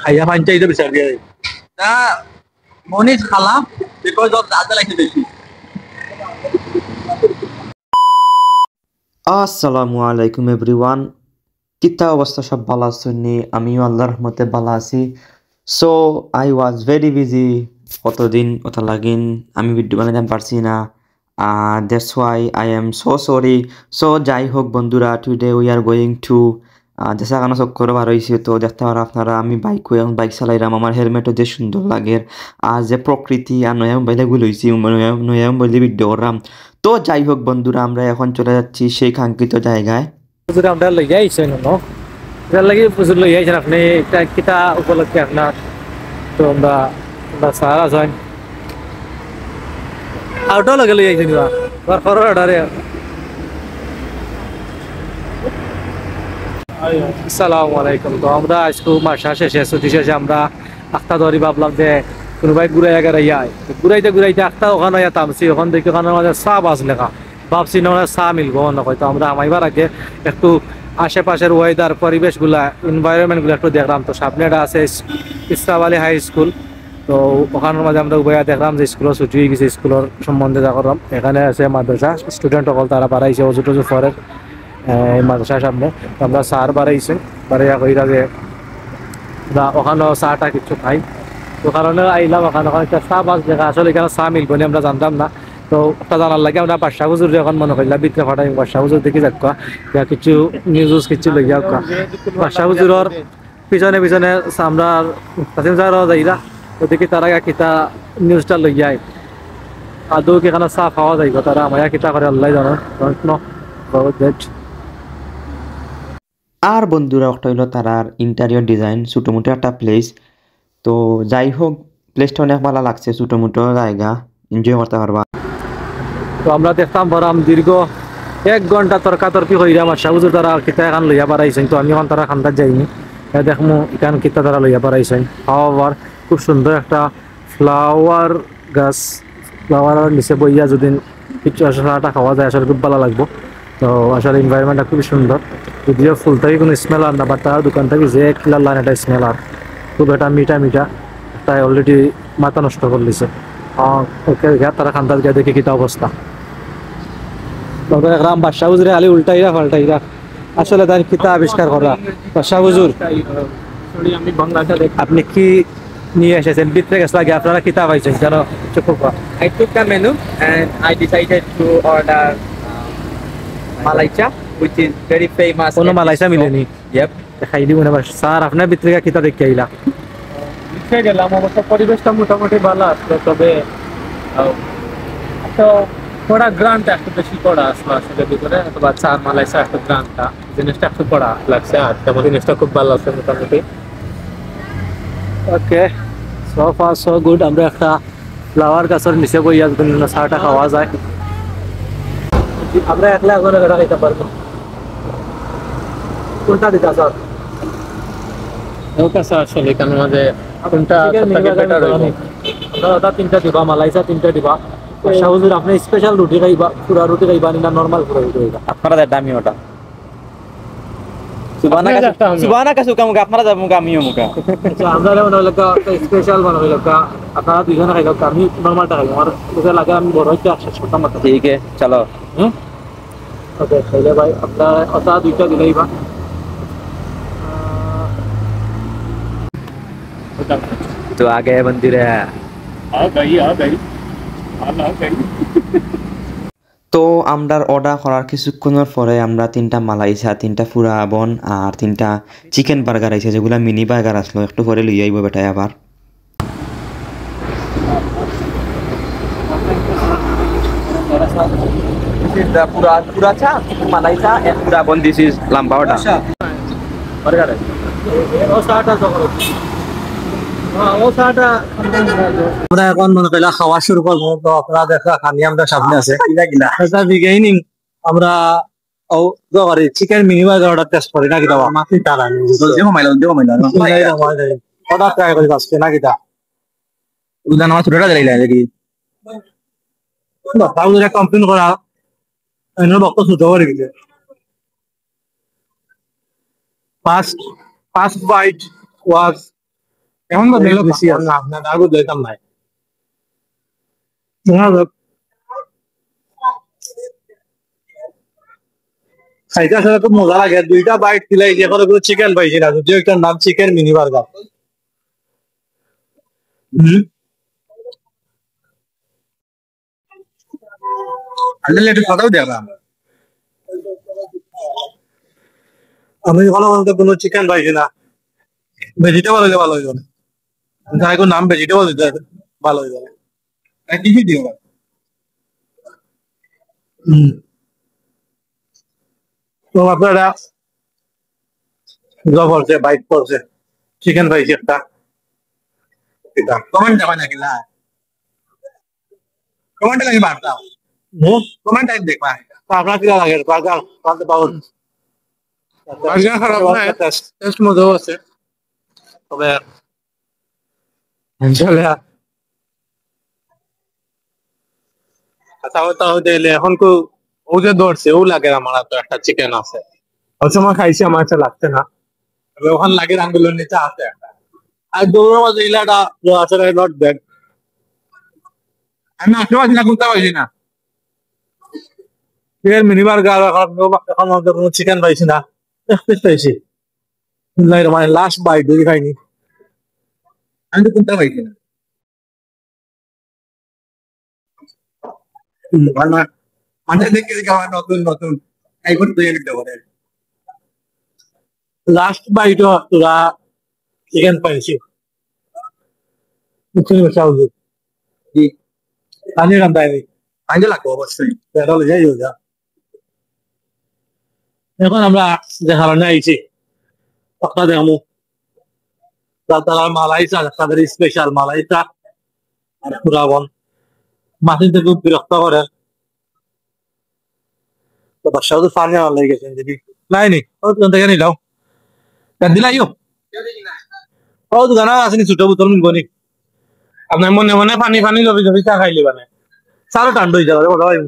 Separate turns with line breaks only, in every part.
খাইয়া পাঞ্চাইতে বিচার দিয়ে তা মনিজ খালা বিকজ অফ দাদা লাগছে বেশি।
আসসালামু আলাইকুম এভরিওয়ান, কিতা অবস্থা? সব ভালো আছেন নি? আমিও আল্লাহর রহমতে ভালো আছি। So I was very busy, কতদিন কথা লাগিন আমি ভিডিও বানাতে পারছি না, that's why I am so sorry. So যাই হোক বন্ধুরা, today we are going to যেসা কারণ চক্কর বার হয়েছে, তো দেখতে পারো আপনারা আমি বাইক চালাইলাম, আমার হেলমেটও যে সুন্দর লাগে, আর যে প্রকৃতি আর নয়া মোবাইলে গুলো হয়েছি, নয়া মোবাইলে ভিডিও করলাম। তো যাই হোক বন্ধুরা, আমরা এখন চলে যাচ্ছি সেই কাঙ্ক্ষিত জায়গায়।
আমরা লইয়া আইছেন এটার লাগি প্রচুর লইয়া আইছেন আপনি, এটা কিতা উপলক্ষে আপনার? তো আমরা স্যার আছেন আউটাও লগে লইয়া আইছেন বা খরর অর্ডারে। আসসালামু আলাইকুম। তো আমরা আজকে মাসা শেষে ছুটি শেষে আমরা আখতা ধরি ভাবলাম যে কোনোবাই ঘুরাই আগে ইয়াই ঘুরাইতে ঘুরাইতে আখতা ওখানে তামছি, ওখান থেকে ওখানের মাঝে চা বাস লেখা ভাবছি না চা মিলবো না, হয়তো আমরা আমাইবার আগে একটু আশেপাশের ওয়েদার পরিবেশগুলা এনভায়রনমেন্টগুলো একটু দেখলাম। তো সামনে এটা আছে ইসরাফ আলী হাই স্কুল, তো ওখানের মাঝে আমরা উভয়া দেখলাম যে স্কুলের ছুটি হয়ে গেছে, স্কুলের সম্বন্ধে যা করলাম। এখানে আছে মাদ্রাসা, স্টুডেন্ট সকল তারা বাড়াইছে অজু টজু ফরের মাদ্রাসার সামনে। আমরা স্যার বাড়াইছে, বাড়াইয়া কইরা যে ওখানেও চাটা কিছু খাই, তো কারণে আইলাম ওখানে। ওখানে একটা চা বাস দেখা, আসলে এখানে চা মিলবো না আমরা জানতাম না। তো একটা জানার লাগে আমরা বাদশাহ হুজুর এখন মনে করলাম বিতরে ফাটাই বাদশাহ হুজুর দেখি যাক কিছু নিউজ কিছু লইয়া বাদশাহ হুজুরের পিছনে পিছনে আমরা কাসিম স্যারও যাইরা, তো দেখি তারা কিতা নিউজটা লইয়াই আদৌ কি এখানে চা খাওয়া যাইব, তারা আমায় কিতা করে আল্লাহ জানো।
আর বন্ধুরা একটা হইলো তারার ইন্টেরিয়র ডিজাইন, ছোটো মোটো একটা প্লেস। তো যাই হোক, প্লেসটা অনেক ভালো লাগছে, ছোটো মোটো জায়গা, এনজয় করতে পারবা।
তো আমরা দেখতাম বরাম দীর্ঘ 1 ঘন্টা তর্কাতর্কি হইরা বাদশাহ হুজুর তারা কিতা এখান লইয়া বাড়াইছেন। তো আমি এখন তারা খান্দার যাইনি, দেখমু এখান কিতা তারা লইয়া বাড়াইছেন। আবার খুব সুন্দর একটা ফ্লাওয়ার গাছ, ফ্লাওয়ারের নিচে বইয়া যদি কিছু চাটা খাওয়া যায় আসলে খুব ভালো লাগবো। তো আসলে এনভায়রনমেন্টটা খুবই সুন্দর, যদিও ফুল থেকে কোনো স্মেল আর না, বাট তার দোকান থেকে যে কিলার একটা স্মেল আর খুব একটা মিঠা মিঠা, তাই অলরেডি মাথা নষ্ট করে দিছে। ওকে তারা খান্দার গিয়ে দেখি কিতা অবস্থা। দেখলাম বাদশাহ হুজুরে খালি উল্টাইরা পাল্টাইরা, আসলে তার কিতা আবিষ্কার করা। বাদশাহ হুজুর, আমি বাংলাটা দেখ আপনি কি নিয়ে এসেছেন ভিতরে গেছে আগে, আপনারা কিতা পাইছেন কেন?
I took the menu and I decided to order Malai Cha, which is very famous.
কোনো মালাইসা মিলেনি?
Yep.
খাই দিব না স্যার, আপনার ভিতরে কিতা দেখে আইলা?
লিখে গেলাম, অবশ্য পরিবেশটা মোটামুটি ভালো আসলো, তবে তো কড়া গ্রান্ট একটু বেশি কড়া আসলো আসলে ভিতরে, অথবা চার মালাইসা একটু গ্রান্টটা জিনিসটা একটু কড়া লাগছে, আর তেমন জিনিসটা খুব ভালো আছে মোটামুটি।
ওকে, সো ফার সো গুড। আমরা একটা ফ্লাওয়ার গাছের নিচে বইয়া চাটা খাওয়া যায়, আমরা একলা এখন এটা খাইতে পারবো। কোনটা দিতা স্যার?
ওটা স্যার আসলে এখানে মাঝে কোনটা বেটার হইব?
আমরা তিনটা দিবা, মালাইসা তিনটা দিবা। বাদশাহ হুজুর আপনি স্পেশাল রুটি খাইবা, পুরা রুটি খাইবা না নরমাল পুরা রুটি খাইবা?
আপনারা দেয় দামি ওটা সুবানা কাছে মুখা আপনারা যাবো মুখা আমিও মুখা।
আচ্ছা, আমরা মনে হইলো স্পেশাল মনে হইলো আপনারা দুইজনে খাইলো, আমি নরমালটা খাইবো। আমার ওটা লাগে আমি বড় হইতে শেষ করতাম না।
ঠিক আছে চলো।
ওকে খাইলে ভাই আপনার ওটা দুইটা দিলেইবা।
তো আগে মন্দিরে তো আমরা অর্ডার করার কিছুক্ষণের পরে আমরা 3টা মালাইসা, 3টা ফুরা বন আর 3টা চিকেন বার্গার আইছে, যেগুলা মিনি বার্গার আসলো, একটু পরে লই আইব বেটাই আবার। পুরা চা মালাইসা এন্ড পুরা বন, দিস ইজ লাম্বা অর্ডার।
বার্গার ও সাটা জগর আমরা এখন মনে কইলা খাওয়া শুরু করবো। তো আপনারা দেখা খানি আমরা সামনে আছে এটা বিগিনিং। আমরা ও jaggery chicken mini burger order taste করি নাকি দাও মাফি তারা অর্ডার ট্রাই করি আজকে নাকি দা
উদান আমার ছোটটা দিলাই দেখি
তাও যদি কমপ্লেন করা এনে বক্ত ছোট করে দিতে। First bite was
এখন তো দিল
বেশি আছে।
না আপনার আর বুঝলাম নাই
খাইতে আসলে খুব মজা লাগে, দুইটা বাইট দিলে যে কোনো চিকেন পাইছি না, যদিও একটার নাম চিকেন মিনি বার্গার।
আসলে একটু কথাও দেবা
আমি ভালো বলতে কোনো চিকেন পাইছি না, ভেজিটেবল হইলে ভালো হইব না, যাই কোনো নাম ভেজিটেবল দিতে ভালো হইব না।
কি কি দিও
তো আপনারা জব করছে, বাইট করছে, চিকেন পাইছি একটা, এটা
কমেন্ট যাবা নাকি না কমেন্ট লাগি বার্তা কমেন্ট টাইপ দেখবা
আপনার কিরা লাগে বার্গার পালতে পাবো?
বার্গার খারাপ না টেস্ট মজাও আছে
তবে আসলে তাও তাও দিলে এখন কো ও যে ধরছে ও লাগে আমার তো একটা চিকেন আছে, ওই সময় খাইছি আমার কাছে লাগছে না, তবে ওখানে লাগে আঙ্গুলের নিচে আছে একটা। আর দৌড়ের মাঝে ইলাটা আসলে নট ব্যাড।
আমি আশেপাশে না কোনটা পাইছি না
চিকেন মিনি বার্গার এখন আমাদের কোনো চিকেন পাইছি না, এক পিস পাইছি, মানে লাস্ট বাইট যদি খাইনি।
আমি তো কোনটা পাইছি না
মানে
মানে দেখে দেখে আমার নতুন নতুন এই করতে দিতে পারে
লাস্ট বাইটও তোরা চিকেন পাইছি,
জি
পানি রান্দায়
কাজে লাগবে অবশ্যই
পেট্রোল যাই যা। এখন আমরা যে কারণে আইছি একটা দেখামু, তারা মালাই চা, তাদের স্পেশাল মালাই চা আর পুরাবন মাসিতে খুব বিরক্ত করে, তো বাসাও তো পানি আমার লেগে গেছে যদি নাই নি ও দোকান থেকে নিলাও দিলাইও, ও দোকানে আসেনি ছোট বোতল নিবো নি, আপনার মনে মনে পানি পানি লবি জবি চা খাইলি মানে চারও ঠান্ডা হয়ে যাবে কথা হয়।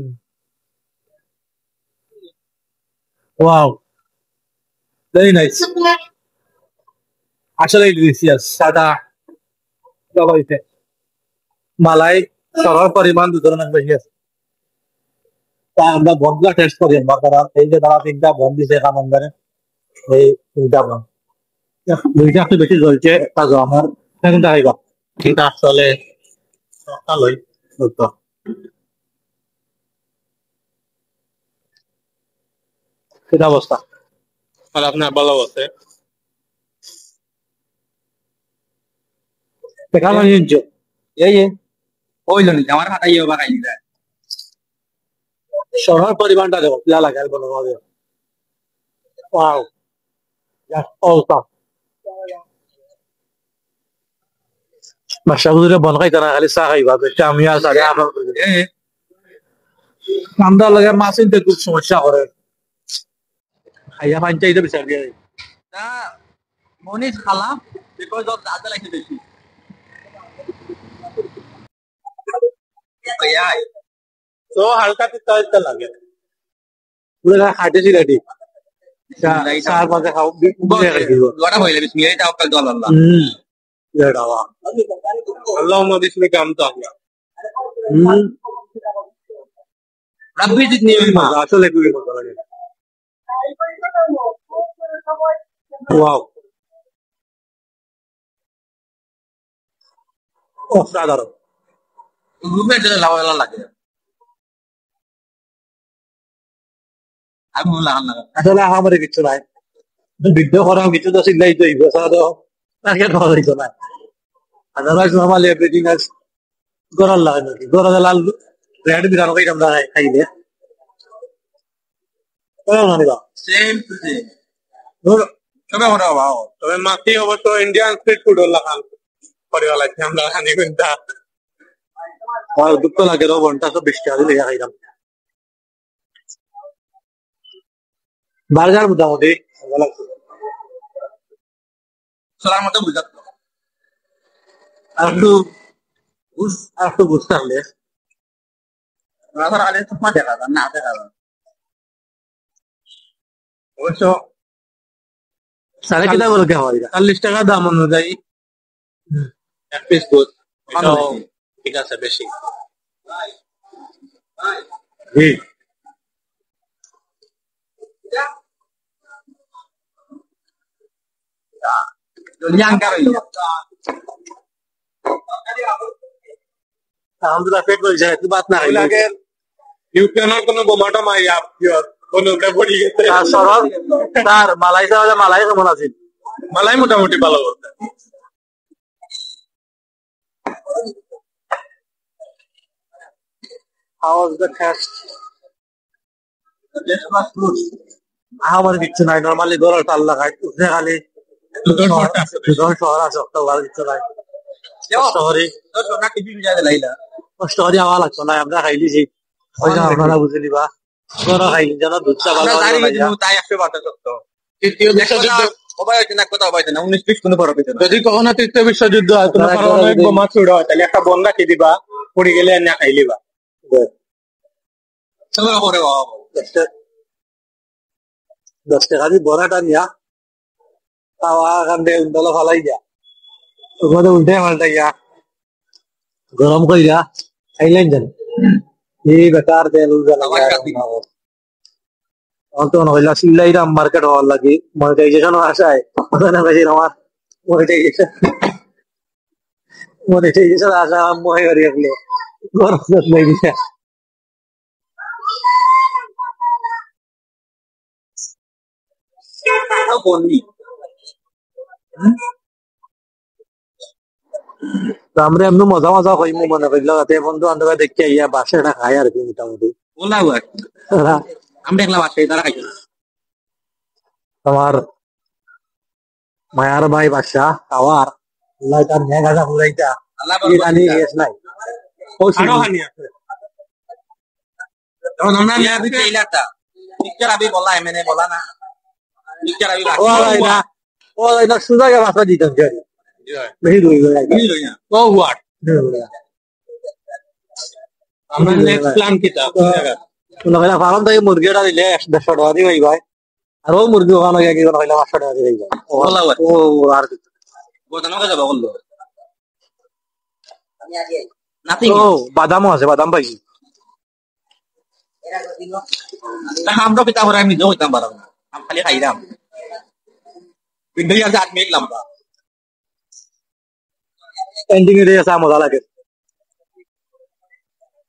ওয়াও, ভেরি নাইস, আসলে ডিলিশিয়াস সাদা জবাইতে মালাই সরার পরিমাণ দু ধরনের বেশি আছে। তা আমরা বনগুলা টেস্ট করি একবার, তারা এই যে তারা তিনটা বন দিছে কামঙ্গারে, এই তিনটা বন দুইটা একটু বেশি জ্বলছে, একটা আমার সেকেন্ডটা খাইবা, এটা আসলে একটা লই দুটো। সেটা অবস্থা আর আপনার ভালো আছে কেমন নিচ্ছ?
এই যে ওই জন্য আমার হাতাই বা খাইলি যায়
সরার পরিমাণটা দেখো পিলা লাগে আর কোনো ভাবে, ওয়াও অবস্থা বাসা বুঝলে বন খাইতে না খালি চা খাইবা, বেশি আমি আর সাড়ে ঠান্ডা লাগে মাছ কিনতে খুব সমস্যা করে, খাইয়া পানি চাইতে বিচার দিয়ে
না মনিজ খালা বিকজ অফ দাদা লাগছে বেশি
তো হালকা তিতা তিতা লাগে, পুরো খাইতেছি রেডি চার পাঁচে খাও
গড়া হইলে বিসমিল্লাহ তাওয়াক্কাল তু আল্লাহ
দাওয়া আল্লাহুম্মা বিসমিকা আমতাহনা।
রাব্বি জিদনি ইলমা
আসলে খুবই মজা লাগে, ওয়াও অসাধারণ।
রুমের জন্য লাভালা লাগে আমি লাগান লাগা
আসলে আমার কিছু নাই, ভিডিও করাও কিছু তো চিল্লাই তো তাকে খাওয়া যাইতো না, আদারওয়াইজ নর্মালি এভরিথিং আজ গড়ার লাগে নাকি গড়া লাল রেড বিরানো খাই আমরা খাইলে নানিবা
সেম টু সেম সবে হরা বাও
তবে মাটি অবশ্য ইন্ডিয়ান স্ট্রিট ফুড হল খান পরিবার লাগছে আমরা খানি কোনটা আর দুঃখ লাগে রো ঘন্টা তো 20 টাকা দিয়ে খাইলাম বার্গার মোটামুটি ভালো লাগছে,
সলার মতো বুঝাত
আর একটু বুঝতে পারলে
রাতার আলে তো মা দেখা না দেখা
অবশ্য সাড়ে কিটা বলে কেমন 40 টাকা দাম অনুযায়ী
এক পিস গুড ঠিক আছে বেশি
alhamdulillah পেট ভরে যায় তুই বাত না খাইলে
ইউক্রেনের কোনো বোমাটা মাইয়া কোনো উঠে পড়ে গেছে
আর সরব তার মালাই সাথে মালাই কেমন আছে
মালাই মোটামুটি ভালো করতে
how was the test আমার কিছু নাই নরমালি ডলার তাল লাগাই উঠে খালি দুজন শহর আছে একটা ভালো কিছু নাই কষ্ট করি আমার লাগতো না আমরা খাইলি যে ওই যে আপনারা বুঝে নিবা আপনারা খাইলি যেন দুধটা ভালো
যদি কখনো তৃতীয় বিশ্বযুদ্ধ হয় তোমার পারমাণবিক বোমা ছুড়া হয় তাহলে একটা বন রাখি দিবা পড়ে গেলে আর না খাইলিবা
দশ টাকা দিয়ে বড়াটা নিয়া তাওয়া কান্দে উন্ডালো ফালাই দিয়া ওখানে উল্টে মালটা গিয়া গরম করিয়া খাইলেন যেন এই বেকার তেল তখন হইলা সিল্লাইরা মার্কেট হওয়ার লাগে মনিটাইজেশন আসায় আমার মনিটাইজেশন আসা মনে করি রাখলে গরম লাগিয়ে আমরা এমনি মজা মজা হইমু মনে করিল বন্ধু বান্ধব দেখতে আইয়া বাসাটা খাই আর কি মোটামুটি
আমি দেখলাম বাসায় তারা খাইছে
আমার মায়ার ভাই বাসা খাওয়ার আল্লাহ তার মেয়ে গাছা ফুলাইতা জানি গেছ নাই
আরো হানি আছে তখন আমরা নিয়ে দিতে ইলাটা পিকচার আবি বলা এমএনএ বলা না পিকচার আবি
ও না সুজা কে ভাষা দিতাম জানি বেশি রই গেল
তো হোয়াট আমরা নেক্সট প্ল্যান কিটা
কোন কইলা ফার্ম থেকে মুরগিটা দিলে 150 টাকা দি ভাই ভাই আর ও মুরগি ওখানে গিয়ে কি কইলা 500 টাকা দি ভাই ও আর
বোঝানো কে যাব বললো আমি আগে নাথিং
ও বাদামও আছে বাদাম ভাই
আমরা পিতা ভরা আমি নিজেও হইতাম পারলাম আমি খালি খাইলাম কিন্তু ইয়ার জাত মেঘলাম বা
এন্ডিং এ এসে মজা লাগে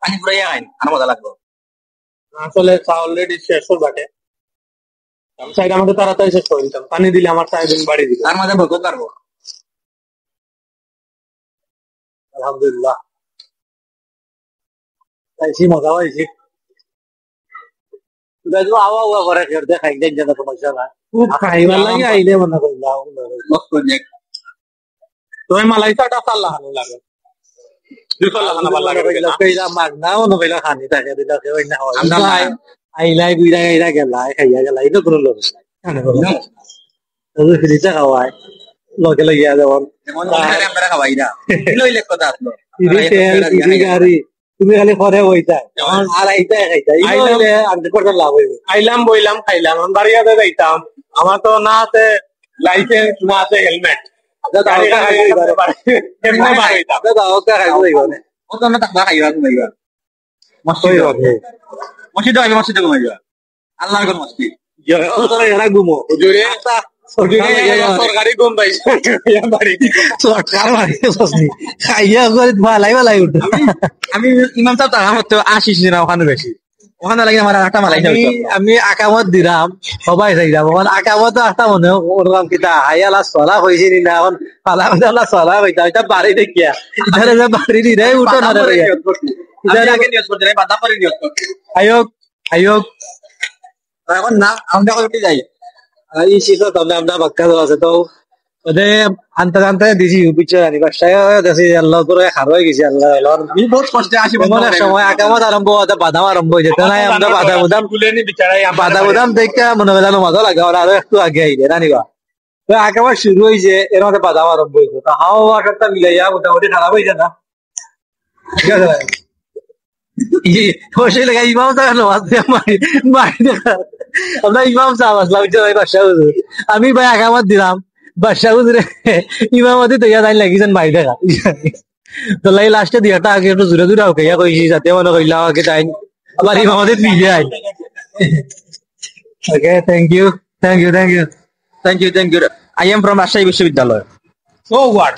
পানি পুরাই আইন আর মজা লাগলো
আসলে অলরেডি শেষ হয়ে বাটে আমি চাইলে আমাকে তাড়াতাড়ি শেষ করে দিতাম পানি দিলে আমার চাই দিন বাড়ি দিত
তার মাঝে ভোগ করবো
আলহামদুলিল্লাহ তাইছি মজা হয়েছে আওয়া আওয়া করে খেতে খাইলে যেন সমস্যা না খাইবার লাগে আইলে মনে করলাম
তুমি মালাইসাটা সাল্লাহ ভালো লাগে
মাগনা মনে কইলা খানি থাকে দিলাকে ওই না হয় আইলাই গুইরা গাইরা গেলাই খাইয়া গেলাই তো কোনো লোক নাই ফ্রিতে খাওয়ায় লগে লাগিয়া যেমন
খাওয়াই না কথা আসলো
গাড়ি তুমি খালি ঘরে বইতা আর আইতাই খাইতাই লাভ হইব
আইলাম বইলাম খাইলাম আমি বাড়িয়াতে যাইতাম আমার তো না আছে লাইসেন্স না আছে হেলমেট সরকারি গুম পাইছে আমি ইমাম সাহেব টাকা হতো 80 না ওখানে বেশি ওখানে লাগে আমার একটা মালাই
আমি আকামত দিলাম সবাই চাইলাম ওখানে আকামত একটা মনে করলাম কিতা হাইয়ালা চলা হয়েছে নি না এখন পালা চলা হইতা এটা বাড়ি দেখিয়া ইধারে যে বাড়ি দি রে উঠো না রে আয়োগ আয়োগ
এখন না আমরা উঠে যাই
এই শীত আমরা বাক্কা আছে তো ওদের আনতে আনতে দিছি পিছনে আনি বাসায় দেখি আল্লাহ করে খার হয়ে গেছি আল্লাহ
বহুত কষ্টে আসি
অনেক সময় আকামত আরম্ভ হতে বাদাম আরম্ভ হয়ে যেত নাই আমরা বাদা বুদাম দেখে মনে হয় মজা লাগে আরো একটু আগে আইলে রানিবা তো আকামত শুরু হয়েছে এর মধ্যে বাদাম আরম্ভ হয়েছে তো হাওয়া একটা মিলাইয়া মোটামুটি খারাপ হয়েছে না ঠিক আছে ইমাম আমরা ইমাম সাহেব আসলাম বাসা আমি ভাই আকামত দিলাম বাদশাহ হুজুরে ইমামতি তো ইয়া তাই লাগিছেন ভাই দেখা তো লাই লাস্টে দিয়াটা আগে একটু জোরে জোরে আউকে ইয়া কইছি যাতে মনে কইলা আগে তাই আবার ইমামতি ফিরে I okay thank you thank you thank you
thank you thank you. I am from Rajshahi বিশ্ববিদ্যালয়।
সো হোয়াট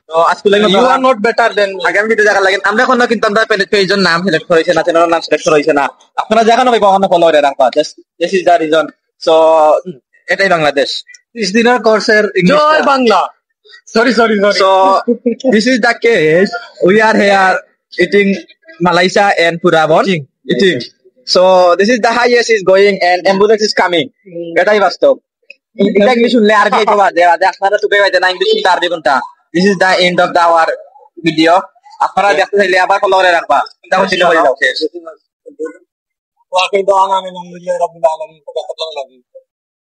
তো আজকে লাগে
you are not better than
আগামী ভিডিও দেখা লাগে আমরা এখনো কিন্তু আমরা পেজের নাম সিলেক্ট করেছে না, চ্যানেলের নাম সিলেক্ট করেছে না। আপনারা যেখানে পাইবো ওখানে ফলো করে রাখবা। This is the reason. So এটাই বাংলাদেশ।
30 দিনের কোর্সের জয় বাংলা sorry sorry sorry
So this is the case. We are here eating Malaysia and Purabon. Eating. So this is the highest is going and ambulance is coming. এটাই বাস্তব। এটা English শুনলে আরবি আইতে পারে। আপনারা তো কইতে না ইংলিশ শুনলে আরবি কোনটা। This is the end of our video. আপনারা দেখতে চাইলে আবার ফলো করে রাখবা। তারপর চিন্তা করে যাও শেষ।
ওয়াকিল দাওয়ানা আলহামদুলিল্লাহি রাব্বিল আলামিন।